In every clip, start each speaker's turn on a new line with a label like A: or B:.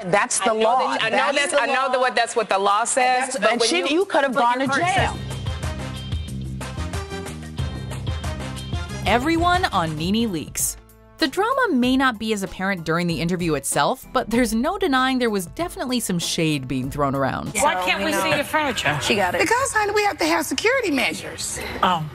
A: That's the law.
B: That's what the law says.
A: And you could have gone to jail.
C: Everyone on NeNe leaks. The drama may not be as apparent during the interview itself, but there's no denying there was definitely some shade being thrown around.
D: Why can't we see your furniture?
A: She got it.
E: Because, honey, we have to have security measures.
D: Oh.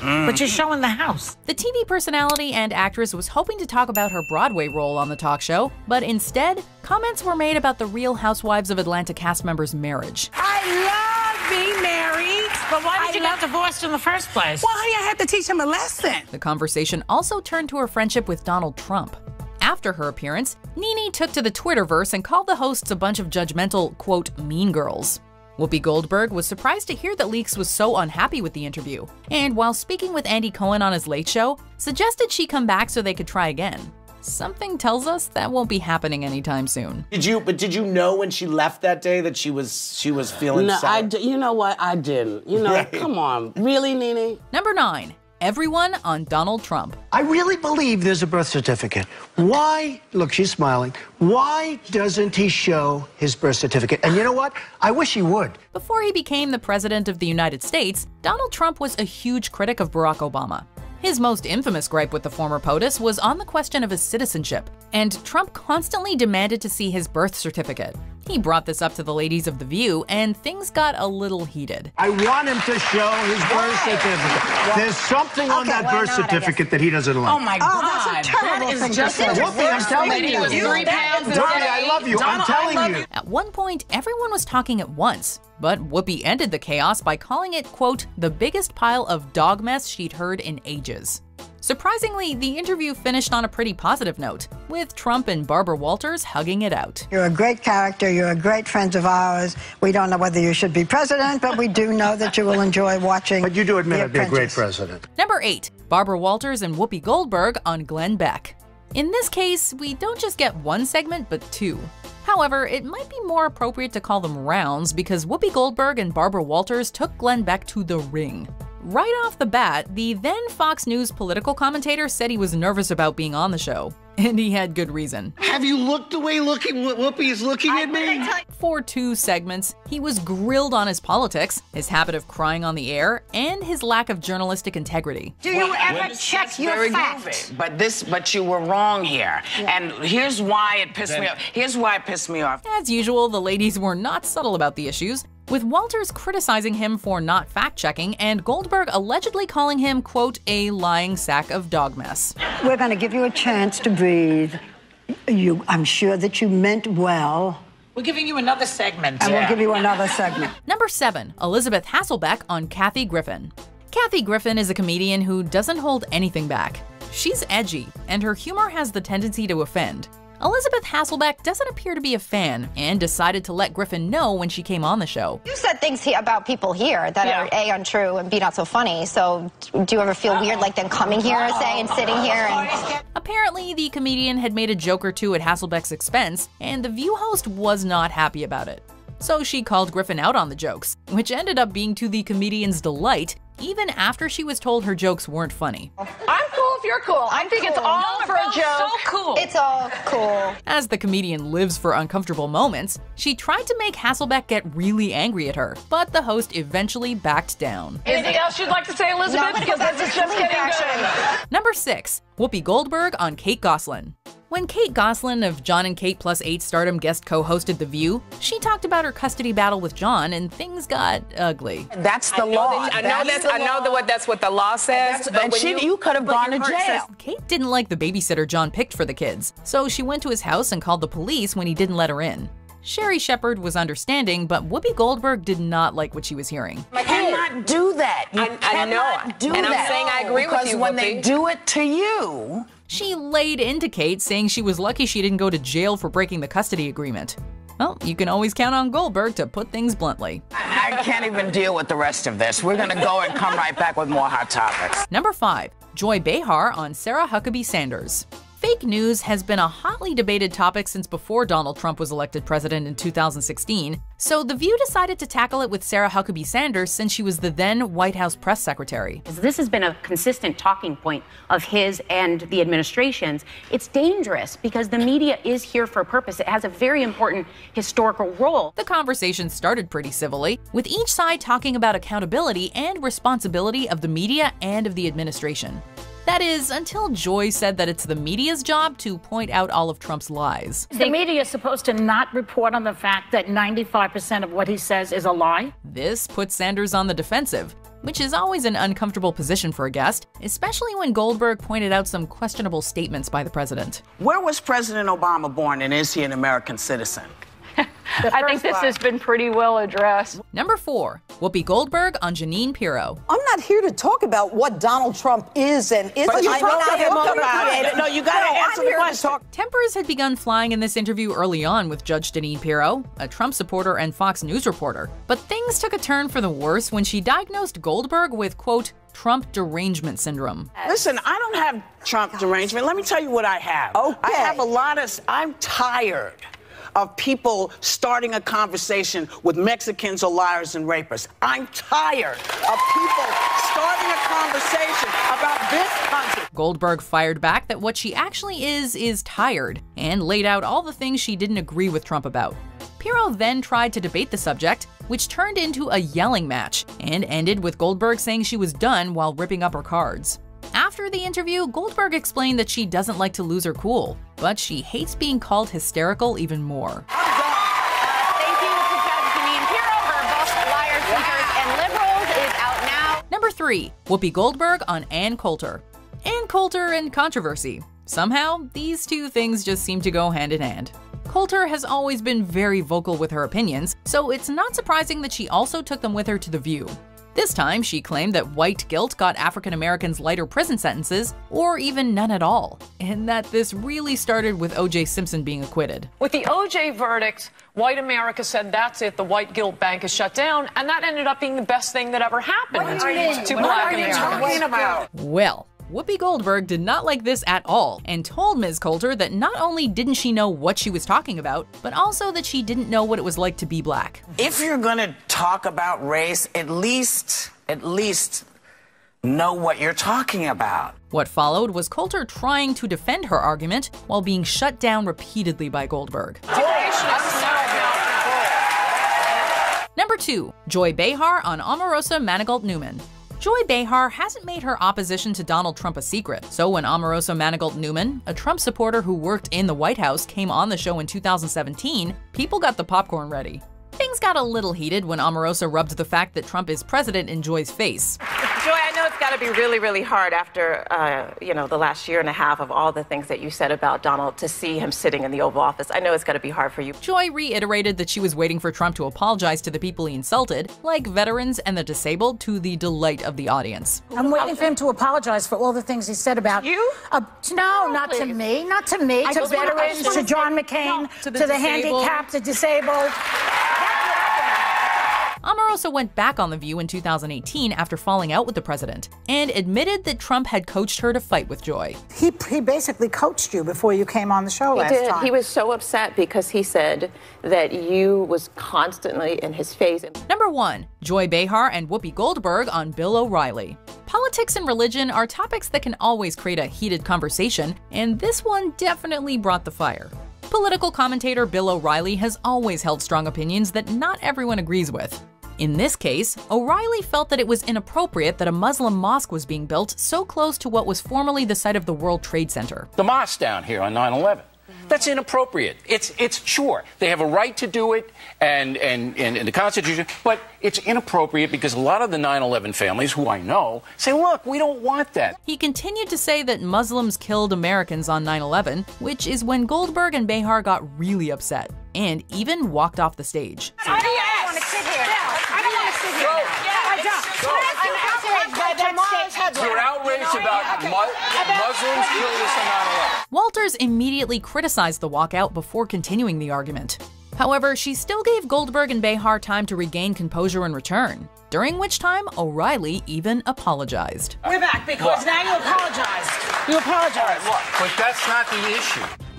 D: But you're showing the house.
C: The TV personality and actress was hoping to talk about her Broadway role on the talk show, but instead, comments were made about the Real Housewives of Atlanta cast members' marriage.
E: I love being married.
D: But why did you get divorced in the first place?
E: Well, honey, I had to teach him a lesson.
C: The conversation also turned to her friendship with Donald Trump. After her appearance, NeNe took to the Twitterverse and called the hosts a bunch of judgmental, quote, mean girls. Whoopi Goldberg was surprised to hear that Leaks was so unhappy with the interview, and while speaking with Andy Cohen on his Late Show, suggested she come back so they could try again. Something tells us that won't be happening anytime soon.
F: Did you know when she left that day that she was feeling sour?
A: You know what? I didn't. You know, right. Come on. Really, NeNe?
C: Number 9. Everyone on Donald Trump.
G: I really believe there's a birth certificate. Why, look, she's smiling. Why doesn't he show his birth certificate? And you know what? I wish he would.
C: Before he became the president of the United States, Donald Trump was a huge critic of Barack Obama. His most infamous gripe with the former POTUS was on the question of his citizenship, and Trump constantly demanded to see his birth certificate. He brought this up to the ladies of The View, and things got a little heated.
G: I want him to show his birth certificate. There's something on that birth certificate that he doesn't like.
E: Oh, my God.
A: That's a terrible thing to say.
G: Whoopi, I'm telling you.
B: Whoopi,
G: I love you. I'm telling you.
C: At one point, everyone was talking at once, but Whoopi ended the chaos by calling it, quote, the biggest pile of dog mess she'd heard in ages. Surprisingly, the interview finished on a pretty positive note, with Trump and Barbara Walters hugging it out.
H: You're a great character. You're a great friend of ours. We don't know whether you should be president, but we do know that you will enjoy watching.
G: But you do admit I'd be a great president.
C: Number 8. Barbara Walters and Whoopi Goldberg on Glenn Beck. In this case, we don't just get one segment, but 2. However, it might be more appropriate to call them rounds because Whoopi Goldberg and Barbara Walters took Glenn Beck to the ring. Right off the bat, the then Fox News political commentator said he was nervous about being on the show. And he had good reason.
G: Have you looked the way Whoopi is looking at me?
C: For 2 segments, he was grilled on his politics, his habit of crying on the air, and his lack of journalistic integrity.
E: Do you ever check your facts?
A: But you were wrong here. Yeah. And here's why it pissed me off. Here's why it pissed me off.
C: As usual, the ladies were not subtle about the issues, with Walters criticizing him for not fact-checking and Goldberg allegedly calling him, quote, a lying sack of dog mess.
H: We're going to give you a chance to breathe. I'm sure that you meant well.
D: We're giving you another segment.
H: And we'll give you another segment.
C: Number 7. Elizabeth Hasselbeck on Kathy Griffin. Kathy Griffin is a comedian who doesn't hold anything back. She's edgy, and her humor has the tendency to offend. Elizabeth Hasselbeck doesn't appear to be a fan and decided to let Griffin know when she came on the show.
I: You said things about people here that are A, untrue, and B, not so funny. So do you ever feel weird like them coming here, say, and sitting here?
C: Apparently, the comedian had made a joke or two at Hasselbeck's expense, and the View host was not happy about it. So she called Griffin out on the jokes, which ended up being to the comedian's delight, even after she was told her jokes weren't funny.
A: I'm cool if you're cool. I think it's all for a joke.
I: So cool. It's all cool.
C: As the comedian lives for uncomfortable moments, she tried to make Hasselbeck get really angry at her, but the host eventually backed down.
A: Anything else you'd like to say, Elizabeth?
I: No,
A: because this is just getting good.
C: Number 6. Whoopi Goldberg on Kate Gosselin. When Kate Gosselin of John and Kate Plus 8 Stardom guest co-hosted The View, she talked about her custody battle with John, and things got ugly.
A: That's the law.
B: That's what the law says.
A: And you could have gone to jail.
C: Kate didn't like the babysitter John picked for the kids, so she went to his house and called the police when he didn't let her in. Sherry Shepherd was understanding, but Whoopi Goldberg did not like what she was hearing.
A: You cannot do that. You cannot do that.
B: And I'm saying I agree with you,
A: because when they do it to you...
C: She laid into Kate, saying she was lucky she didn't go to jail for breaking the custody agreement. Well, you can always count on Goldberg to put things bluntly.
A: I can't even deal with the rest of this. We're gonna go and come right back with more hot topics.
C: Number 5. Joy Behar on Sarah Huckabee Sanders. Fake news has been a hotly debated topic since before Donald Trump was elected president in 2016, so The View decided to tackle it with Sarah Huckabee Sanders since she was the then White House press secretary.
J: This has been a consistent talking point of his and the administration's. It's dangerous because the media is here for a purpose. It has a very important historical role.
C: The conversation started pretty civilly, with each side talking about accountability and responsibility of the media and of the administration. That is, until Joy said that it's the media's job to point out all of Trump's lies.
D: The media is supposed to not report on the fact that 95% of what he says is a lie?
C: This puts Sanders on the defensive, which is always an uncomfortable position for a guest, especially when Goldberg pointed out some questionable statements by the president.
A: Where was President Obama born, and is he an American citizen?
B: I think this has been pretty well addressed.
C: Number 4, Whoopi Goldberg on Jeanine Pirro.
K: I'm not here to talk about what Donald Trump is and isn't.
A: But you talked about it. No, you got to answer the question.
C: Tempers had begun flying in this interview early on with Judge Jeanine Pirro, a Trump supporter and Fox News reporter. But things took a turn for the worse when she diagnosed Goldberg with, quote, Trump derangement syndrome.
A: Listen, I don't have Trump derangement. Let me tell you what I have.
K: Okay.
A: I have I'm tired of people starting a conversation with Mexicans or liars and rapists. I'm tired of people starting a conversation about this country.
C: Goldberg fired back that what she actually is tired, and laid out all the things she didn't agree with Trump about. Pirro then tried to debate the subject, which turned into a yelling match, and ended with Goldberg saying she was done while ripping up her cards. After the interview, Goldberg explained that she doesn't like to lose her cool, but she hates being called hysterical even more.
B: Thank you to Judge Jeanine Pirro. Her book, Liars, Cheaters, and Liberals is out now.
C: Number 3, Whoopi Goldberg on Ann Coulter. Ann Coulter and controversy. Somehow, these two things just seem to go hand in hand. Coulter has always been very vocal with her opinions, so it's not surprising that she also took them with her to The View. This time, she claimed that white guilt got African Americans lighter prison sentences, or even none at all, and that this really started with O.J. Simpson being acquitted.
L: With the O.J. verdict, white America said that's it, the white guilt bank is shut down, and that ended up being the best thing that ever happened to black Americans.
C: Well, Whoopi Goldberg did not like this at all, and told Ms. Coulter that not only didn't she know what she was talking about, but also that she didn't know what it was like to be black.
A: If you're gonna talk about race, at least know what you're talking about.
C: What followed was Coulter trying to defend her argument while being shut down repeatedly by Goldberg. Number 2, Joy Behar on Omarosa Manigault Newman. Joy Behar hasn't made her opposition to Donald Trump a secret, so when Omarosa Manigault Newman, a Trump supporter who worked in the White House, came on the show in 2017, people got the popcorn ready. Things got a little heated when Omarosa rubbed the fact that Trump is president in Joy's face.
M: Joy, I know it's got to be really, really hard after, the last year and a half of all the things that you said about Donald to see him sitting in the Oval Office. I know it's got to be hard for you.
C: Joy reiterated that she was waiting for Trump to apologize to the people he insulted, like veterans and the disabled, to the delight of the audience.
D: I'm waiting for him to apologize for all the things he said about
M: you.
D: No, not to me, not to me. To veterans, to John McCain, to the handicapped, the disabled.
C: Omarosa went back on The View in 2018 after falling out with the president, and admitted that Trump had coached her to fight with Joy.
D: He basically coached you before you came on the show last time.
M: He was so upset because he said that you was constantly in his face.
C: Number 1, Joy Behar and Whoopi Goldberg on Bill O'Reilly. Politics and religion are topics that can always create a heated conversation, and this one definitely brought the fire. Political commentator Bill O'Reilly has always held strong opinions that not everyone agrees with. In this case, O'Reilly felt that it was inappropriate that a Muslim mosque was being built so close to what was formerly the site of the World Trade Center.
N: The mosque down here on 9/11. That's inappropriate. It's sure they have a right to do it and the Constitution, but it's inappropriate because a lot of the 9/11 families who I know say, look, we don't want that.
C: He continued to say that Muslims killed Americans on 9/11, which is when Goldberg and Behar got really upset and even walked off the stage.
D: I don't want to sit here. I don't want to sit here.
N: You're outraged about Muslims killed us on 9/11.
C: Walters immediately criticized the walkout before continuing the argument. However, she still gave Goldberg and Behar time to regain composure in return, during which time O'Reilly even apologized.
E: We're back because now you apologize. You apologize.
N: But that's not the issue.